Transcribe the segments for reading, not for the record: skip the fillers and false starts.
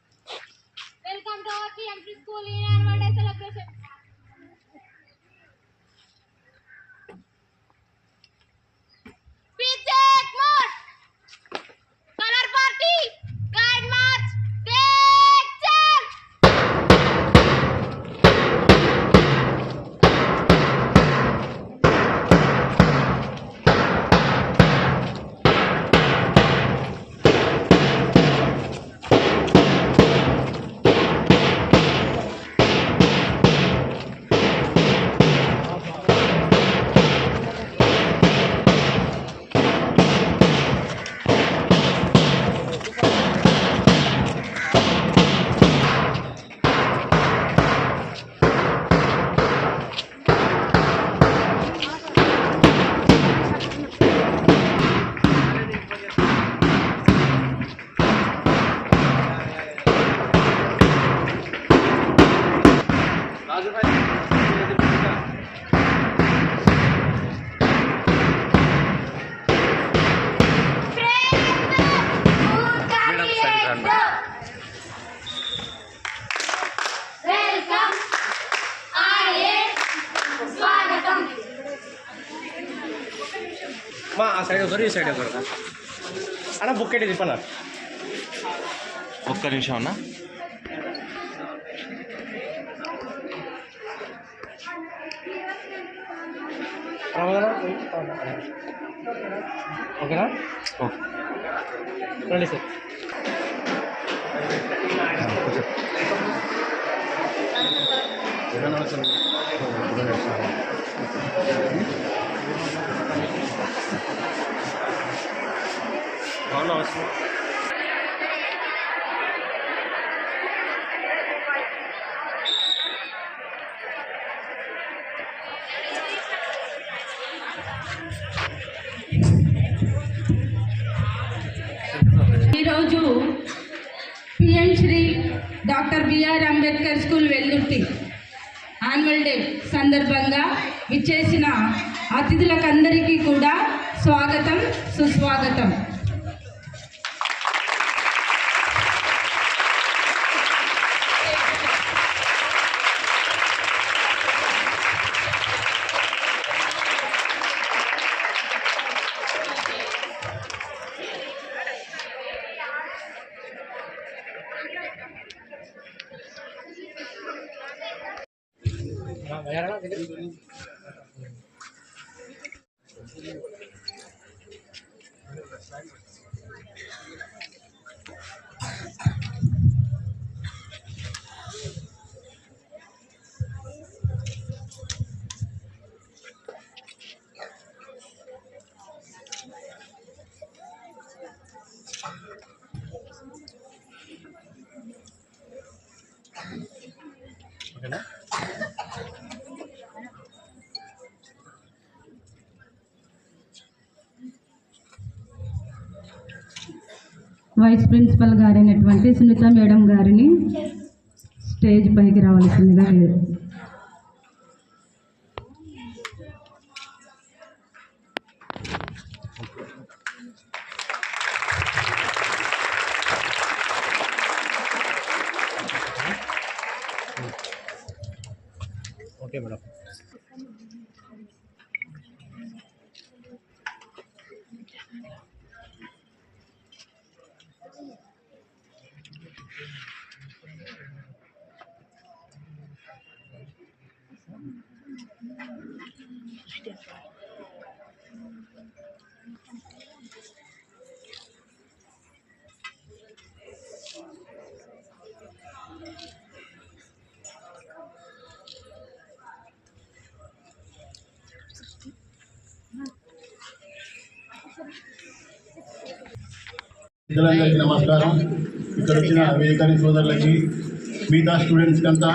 Welcome to our PMC School in Annual Day celebration. Speech march, color party, guide march, take charge. మా ఆ side ఒకరు ఈ side ఒకరు అన్న book ఎట్టి తిప్పనా ఒక్క నిమిషం అన్న. ఓకేనా రండి సార్. అవునా అవసరం ఈరోజు PM Shri doctor BR Ambedkar school Vellurthi annual day సందర్భంగా విచ్చేసిన అతిథులకందరికీ కూడా స్వాగతం సుస్వాగతం. ఓకేనా వైస్ ప్రిన్సిపల్ గారైనటువంటి సునీత మేడం గారిని స్టేజ్ పైకి రావాల్సిందిగా లేదు. Okay madam. పిల్లలందరికీ నమస్కారం. ఇక్కడ వచ్చిన విలేకరి సోదరులకి మిగతా స్టూడెంట్స్కి అంతా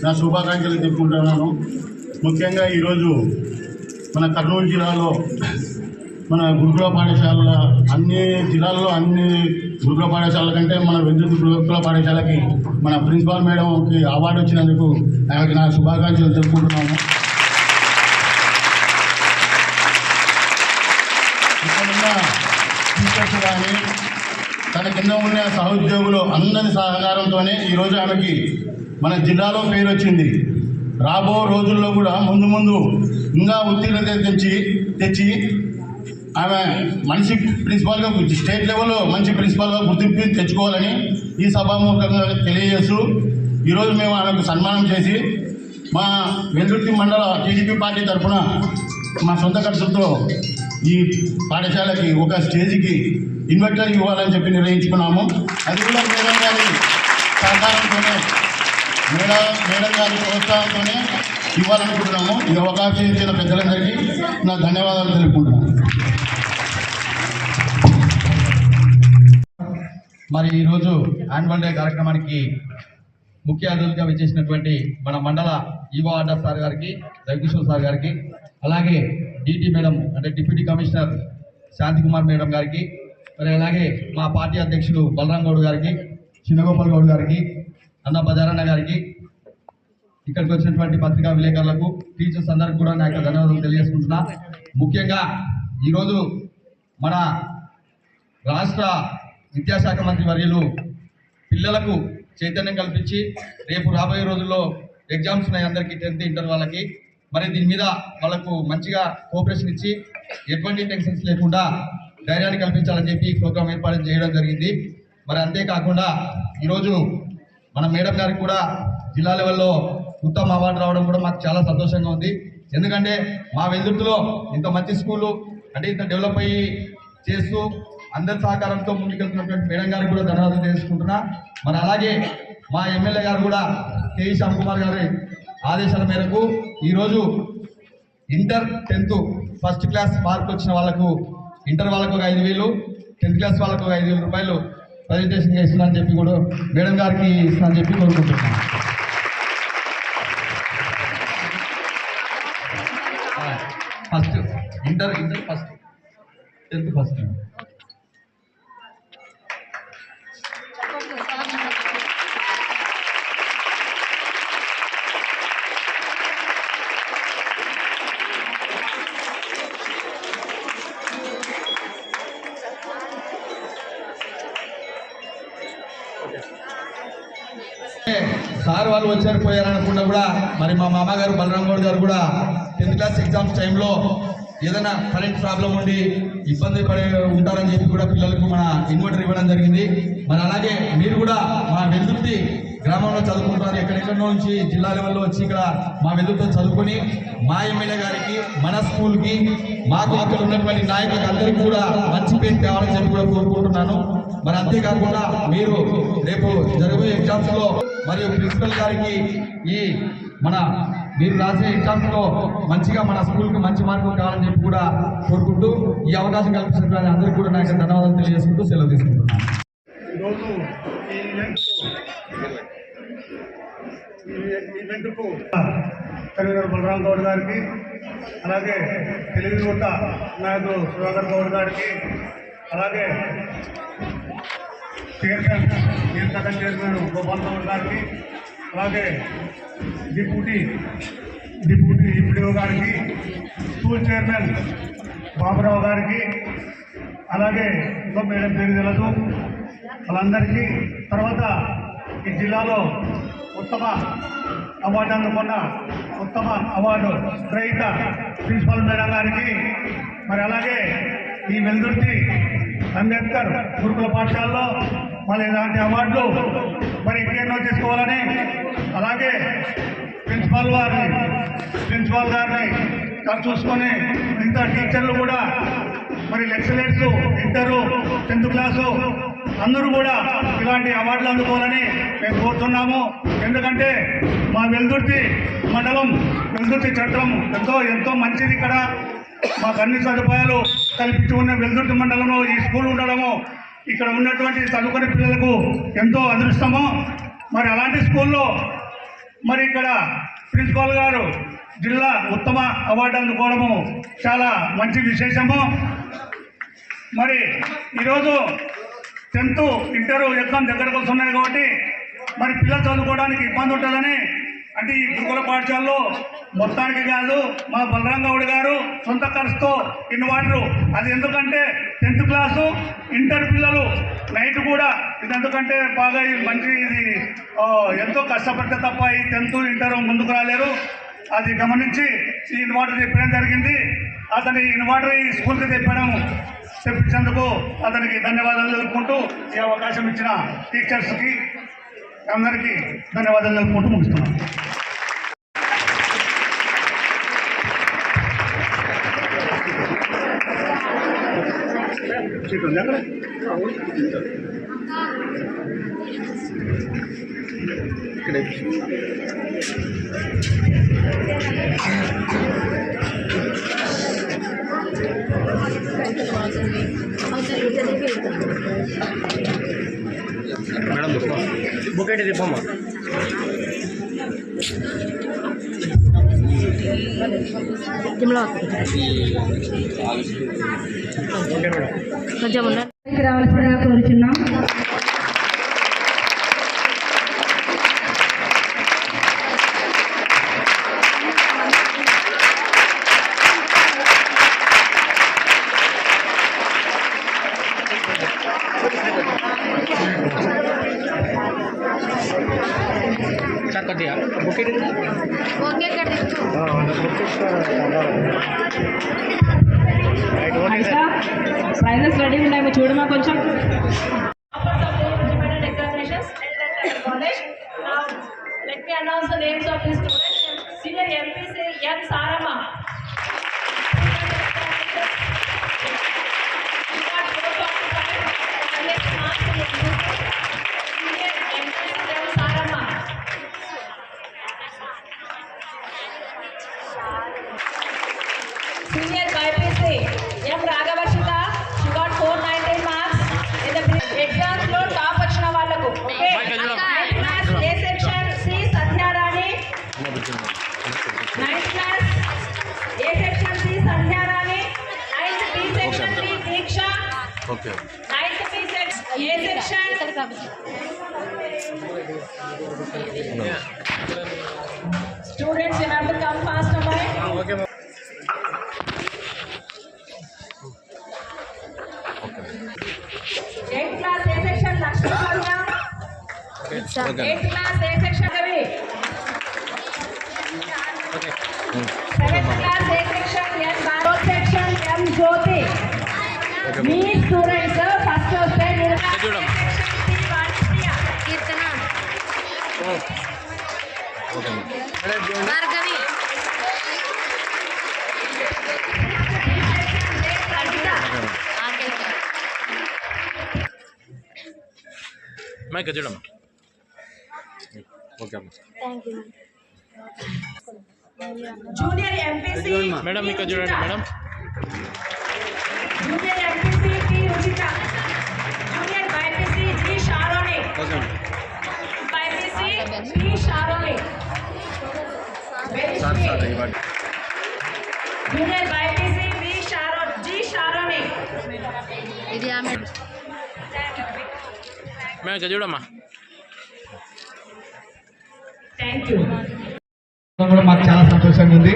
నా శుభాకాంక్షలు తెలుపుకుంటున్నాను. ముఖ్యంగా ఈరోజు మన కర్నూలు జిల్లాలో మన గురుకుల పాఠశాలల అన్ని జిల్లాల్లో అన్ని గురుకుల పాఠశాలల కంటే మన వెల్దుర్తి గురుకుల పాఠశాలకి మన ప్రిన్సిపాల్ మేడంకి అవార్డు వచ్చినందుకు ఆమెకు నా శుభాకాంక్షలు తెలుపుకుంటున్నాము. ఇక్కడున్న టీచర్స్ కానీ తన కింద ఉన్న సహోద్యోగులు అందరి సహకారంతోనే ఈరోజు ఆమెకి మన జిల్లాలో పేరు వచ్చింది. రాబో రోజుల్లో కూడా ముందు ఇంకా ఉత్తీర్ణత తెచ్చి ఆమె మంచి ప్రిన్సిపాల్గా స్టేట్ లెవెల్లో మంచి ప్రిన్సిపాల్గా గుర్తింపు తెచ్చుకోవాలని ఈ సభాముఖంగా తెలియజేస్తూ ఈరోజు మేము ఆమెకు సన్మానం చేసి మా వెల్దుర్తి మండల టీడీపీ పార్టీ తరఫున మా సొంత ఖర్చులతో ఈ పాఠశాలకి ఒక స్టేజ్కి ఇన్వర్టర్ ఇవ్వాలని చెప్పి నిర్ణయించుకున్నాము. అది కూడా మేడం గారి సహకారంతోనే మేడం గారి ప్రోత్సాహంతోనే ఇవ్వాలనుకుంటున్నాము. ఈ అవకాశం ఇచ్చిన పెద్దలందరికీ నా ధన్యవాదాలు తెలుపుకుంటున్నాను. మరి ఈరోజు యాన్యువల్ డే కార్యక్రమానికి ముఖ్య అతిథులుగా విచ్చేసినటువంటి మన మండల ఈవో ఆర్డర్ సార్ గారికి, రవికిషోర్ సార్ గారికి, అలాగే డిటి మేడం అంటే డిప్యూటీ కమిషనర్ శాంతికుమార్ మేడం గారికి, మరి అలాగే మా పార్టీ అధ్యక్షులు బలరాం గౌడ్ గారికి, చిన్నగోపాల్ గౌడ్ గారికి, అన్న బజారన్న గారికి, ఇక్కడికి వచ్చినటువంటి పత్రికా విలేకరులకు, టీచర్స్ అందరికి కూడా నా యొక్క ధన్యవాదాలు తెలియజేసుకుంటున్నా. ముఖ్యంగా ఈరోజు మన రాష్ట్ర విద్యాశాఖ మంత్రి వర్యులు పిల్లలకు చైతన్యం కల్పించి రేపు రాబోయే రోజుల్లో ఎగ్జామ్స్ ఉన్నాయి అందరికీ 10th ఇంటర్ వాళ్ళకి. మరి దీని మీద వాళ్ళకు మంచిగా కోఆపరేషన్ ఇచ్చి ఎటువంటి టెన్షన్స్ లేకుండా ధైర్యాన్ని కల్పించాలని చెప్పి ఈ ప్రోగ్రాం ఏర్పాటు చేయడం జరిగింది. మరి అంతేకాకుండా ఈరోజు మన మేడం గారికి కూడా జిల్లా లెవెల్లో ఉత్తమ అవార్డు రావడం కూడా మాకు చాలా సంతోషంగా ఉంది. ఎందుకంటే మా వెల్దుర్తిలో ఇంత మంచి స్కూలు అంటే ఇంత డెవలప్ అయ్యి చేస్తూ అందరి సహకారంతో ముందుకెళ్తున్నటువంటి మేడం గారికి కూడా ధన్యవాదాలు తెలుసుకుంటున్నా. మరి అలాగే మా ఎమ్మెల్యే గారు కూడా కేఈ శ్యామ్ కుమార్ గారి ఆదేశాల మేరకు ఈరోజు inter 10th first class mark వచ్చిన వాళ్ళకు ఇంటర్ వాళ్ళకు ఒక 5,000, 10th క్లాస్ వాళ్ళకు ఒక 5,000 రూపాయలు ప్రజెంటేషన్గా ఇస్తున్నానని చెప్పి కూడా మేడం గారికి ఇస్తానని చెప్పి కోరుకుంటున్నాను. First inter first 10th first. Sir వాళ్ళు వచ్చారు పోయారనుకున్నా కూడా మరి మా మామగారు బలరాం గౌడ్ గారు కూడా 10th క్లాస్ ఎగ్జామ్స్ టైంలో ఏదైనా కరెంట్ ప్రాబ్లం ఉండి ఇబ్బంది పడే ఉంటారని చెప్పి కూడా పిల్లలకు మన ఇన్వర్టర్ ఇవ్వడం జరిగింది. మరి అలాగే మీరు కూడా మా వెల్దుర్తి గ్రామంలో చదువుకుంటారు, ఎక్కడెక్కడో నుంచి జిల్లా లెవెల్లో వచ్చి ఇక్కడ మా వెల్దుర్తితో చదువుకొని మా ఎమ్మెల్యే గారికి, మన స్కూల్కి, మాకు అక్కడ ఉన్నటువంటి నాయకులకు అందరికీ కూడా మంచి పేరు తేవాలని చెప్పి కూడా కోరుకుంటున్నాను. మరి అంతేకాకుండా మీరు రేపు జరగబోయే ఎగ్జామ్స్లో మరియు ప్రిన్సిపల్ గారికి ఈ మీరు రాసే ఎగ్జామ్స్లో మంచిగా మన స్కూల్కి మంచి మార్కులు కావాలని చెప్పి కూడా కోరుకుంటూ ఈ అవకాశం కల్పించినటువంటి అందరికీ కూడా నాకు ధన్యవాదాలు తెలియజేసుకుంటూ సెలవు తీసుకుంటున్నాను. ఈరోజు ఈ ఈవెంట్కు కన్వీనర్ బలరాం గౌడ్ గారికి, అలాగే తెలుగు యువత నాయకుడు సుధాకర్ గౌడ్ గారికి, అలాగే చైర్మన్ గోపాల్ గౌడ్ గారికి, అలాగే డిప్యూటీ ఈపీడీఓ గారికి, స్కూల్ చైర్మన్ బాబురావు గారికి, అలాగే ఇంకో మేడం పేరు తెలదు వాళ్ళందరికీ, తర్వాత ఈ జిల్లాలో ఉత్తమ అవార్డు అందుకున్న ఉత్తమ అవార్డు గ్రహీత ప్రిన్సిపల్ మేడం గారికి, మరి అలాగే ఈ వెల్దుర్తి అంబేద్కర్ గురుకుల పాఠశాలలో మరి ఇలాంటి అవార్డులు మరి ఇంకెన్నో తీసుకోవాలని, అలాగే ప్రిన్సిపాల్ గారిని చూసుకొని మిగతా టీచర్లు కూడా మరి లెక్చరర్స్ ఇంటరు 10th క్లాసు అందరూ కూడా ఇలాంటి అవార్డులు అందుకోవాలని మేము కోరుతున్నాము. ఎందుకంటే మా వెల్దుర్తి మండలం, వెల్దుర్తి చట్టం ఎంతో మంచిది. ఇక్కడ మాకు అన్ని సదుపాయాలు కల్పించి ఉన్న వెల్దుర్తి మండలంలో ఈ స్కూల్ ఉండడము ఇక్కడ ఉన్నటువంటి చదువుకునే పిల్లలకు ఎంతో అదృష్టము. మరి అలాంటి స్కూల్లో మరి ఇక్కడ ప్రిన్సిపాల్ గారు జిల్లా ఉత్తమ అవార్డు అందుకోవడము చాలా మంచి విశేషము. మరి ఈరోజు 10th ఇంటర్ ఎగ్జామ్ దగ్గరకు వస్తున్నాయి కాబట్టి మరి పిల్లలు చదువుకోవడానికి ఇబ్బంది ఉంటుందని అంటే ఈ గురుకుల పాఠశాలలో మొత్తానికి కాదు మా బలరాం గౌడ్ గారు సొంత ఖర్చుతో ఇన్వర్టర్, అది ఎందుకంటే 10th క్లాసు ఇంటర్ పిల్లలు నైట్ కూడా ఇది ఎందుకంటే బాగా మంచి ఇది ఎంతో కష్టపడితే తప్ప ఈ 10th ఇంటర్ ముందుకు రాలేరు. అది గమనించి ఈ ఇన్వర్టర్ చెప్పడం జరిగింది. అతని ఇన్వర్టర్ ఈ స్కూల్కి తెప్పించేందుకు అతనికి ధన్యవాదాలు తెలుపుకుంటూ ఈ అవకాశం ఇచ్చిన టీచర్స్కి అందరికీ ధన్యవాదాలు తెలుపుకుంటూ ముగిస్తున్నాను. మేడం బుకెట్ తిప్పమ్మా. కొంచెం రావాల్సిందిగా కోరుచున్నాం. సార్ కొద్దిగా బుకెట్ ఓకే ప్రైజెస్ రెడీ ఉన్నాయి, చూడమా కొంచెం. Let me announce the names of these students. Senior MPC N. Sarama. Senior BPC M. Ragavarshita. She got 419 marks in the exams. Lo top vachina vallaku. Okay. 9th class A section C. Sandhyarani. 9th class A section C. Sandhyarani. 9th B section B. Diksha. Okay. 9th B section A section. Students, you have to come fast, boy. Okay. 8th class A section Lakshmi Kanya. 8th class A section Ravi. 7th class A section N. Bharat section M. Jyoti. Me students first stand in section C. Vanshya. Keerthana Bhargavi mic చూడమ్మా. Okay అమ్మా. Junior MPC. Madam ఇక్కడ చూడండి madam. Junior MPC P. Ruchita. Junior BPC G. Sharoni. BPC P. Sharoni. Very sweet. Junior BPC B. Sharon G. Sharoni. ఇది ఆమె madam ఇక్కడ చూడమ్మా. Thank you. కూడా మాకు చాలా సంతోషంగా ఉంది.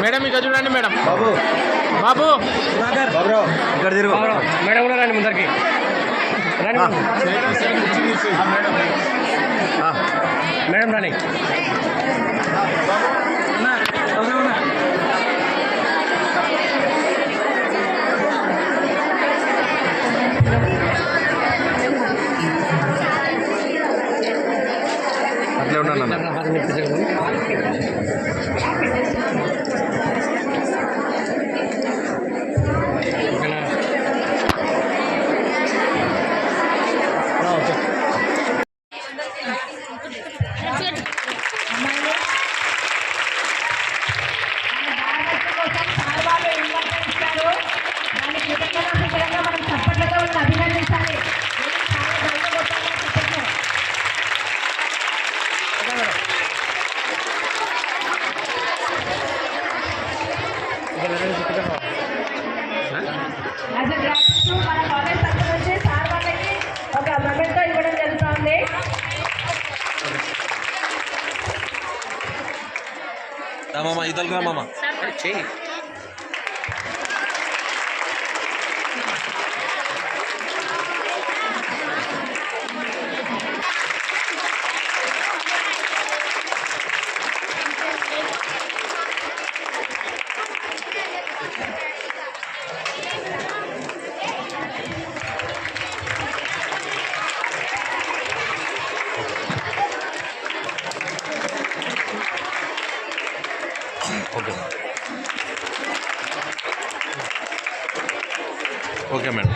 మేడం ఇక్కడ చూడండి మేడం. బాబు బాబు ఇక్కడ తిరుగు మేడం కూడా రండి ముందరికి. మేడం రాని అట్లే ఉన్నాను సార్ వాళ్ళు ఇన్వెస్ట్మెంట్ ఇచ్చారు. దాన్ని కృతజ్ఞతాపూర్వకంగా మనం చప్పట్లతో వాళ్ళని అభినందించాలి. చాలా గొప్ప గొప్పగా చప్పట్లు. యాజ్ ఎ గ్రాట్యూడ్ మన కాలేజ్ తరఫు నుంచి సార్ వాళ్ళకి ఒక మెమెంటో ఇవ్వడం జరుగుతుంది. మామ ఇదలుగా మామ చెయ్యి ఓకే ఓకే మేడం